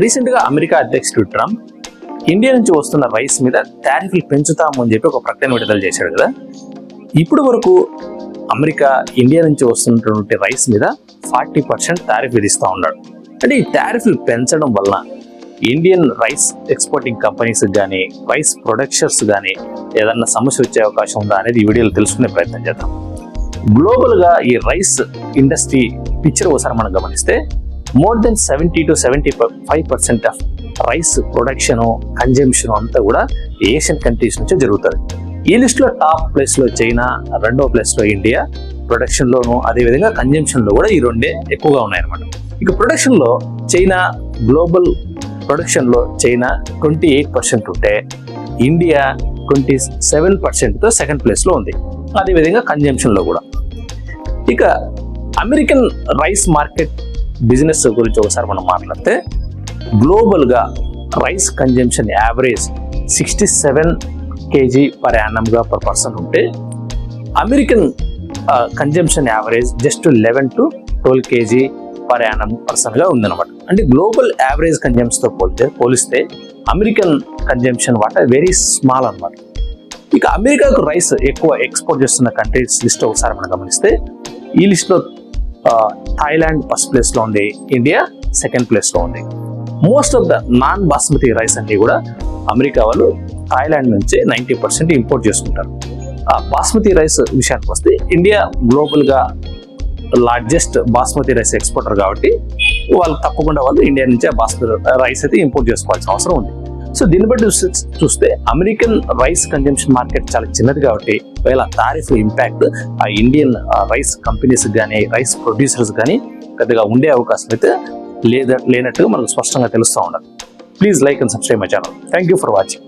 Recent గా America అధ్యక్షుడు Trump India నుంచి వస్తున్న రైస్ మీద టారిఫ్లు పెంచుతాము అని చెప్పి ఒక ప్రకటన విడుదల చేశాడు కదా. ఇప్పుడు వరకు అమెరికా ఇండియా నుంచి వస్తున్నటువంటి రైస్ మీద 40% టారిఫ్ విధిస్తూ ఉన్నాడు. అంటే ఈ టారిఫ్లు పెంచడం వలన ఇండియన్ రైస్ ఎక్స్పోర్టింగ్ కంపెనీస్ కానీ రైస్ ప్రొడక్టర్స్ కానీ ఏదన్నా సమస్య వచ్చే అవకాశం ఉందా అనేది ఈ వీడియోలో తెలుసుకునే ప్రయత్నం చేద్దాం. గ్లోబల్ గా ఈ రైస్ ఇండస్ట్రీ పిక్చర్ ఒకసారి మనం గమనిస్తే more than 70 to 75% of rice production consumption అంతా కూడా ఏషియన్ కంట్రీస్ నుంచే జరుగుతుంది. ఈ లిస్ట్ లో టాప్ ప్లేస్ లో చైనా, రెండో ప్లేస్ లో ఇండియా, ప్రొడక్షన్ లోను అదేవిధంగా కన్జంప్షన్ లో కూడా ఈ రెండే ఎక్కువగా ఉన్నాయన్నమాట. ఇక ప్రొడక్షన్ లో చైనా, గ్లోబల్ ప్రొడక్షన్ లో చైనా 28% ఉంటే ఇండియా 27% తో సెకండ్ ప్లేస్ లో ఉంది. అదేవిధంగా కన్జంప్షన్ లో కూడా. ఇక అమెరికన్ రైస్ మార్కెట్ బిజినెస్ గురించి ఒకసారి మనం మాట్లాడితే గ్లోబల్ గా rice consumption average 67 kg per annum గా పర్ పర్సన్ ఉంటే American consumption average just 11 to 12 kg per annum person గా ఉందన్నమాట. అంటే గ్లోబల్ యావరేజ్ కన్జంప్షన్ తో పోలిస్తే అమెరికన్ కన్జంప్షన్ వాటా వెరీ స్మాల్ అన్నమాట. ఇక అమెరికాకు రైస్ ఎక్కువ ఎక్స్పోర్ట్ చేస్తున్న కంట్రీస్ లిస్ట్ ఒకసారి మనం గమనిస్తే ఈ లిస్ట్ లో థాయిలాండ్ ఫస్ట్ ప్లేస్ లో ఉంది, ఇండియా సెకండ్ ప్లేస్ లో ఉంది. Most of the non basmati rice అన్ని కూడా అమెరికా వాళ్ళు థాయిలాండ్ నుంచి 90% ఇంపోర్ట్ చేసుకుంటారు. బాస్మతి రైస్ విషయానికి వస్తే ఇండియా గ్లోబల్ గా లార్జెస్ట్ బాస్మతి రైస్ ఎక్స్పోర్టర్ కాబట్టి వాళ్ళు తప్పకుండా ఇండియా నుంచి ఆ బాస్మతి రైస్ అయితే ఇంపోర్ట్ చేసుకోవాల్సిన అవసరం ఉంది. సో దీన్ని బట్టి చూస్తే అమెరికన్ రైస్ కన్జంప్షన్ మార్కెట్ చాలా చిన్నది కాబట్టి ఒకవేళ టారిఫ్ ఇంపాక్ట్ ఆ ఇండియన్ రైస్ కంపెనీస్ కానీ రైస్ ప్రొడ్యూసర్స్ కానీ పెద్దగా ఉండే అవకాశం అయితే లేనట్టుగా మనకు స్పష్టంగా తెలుస్తూ ఉండాలి. Please like and subscribe my channel. Thank you for watching.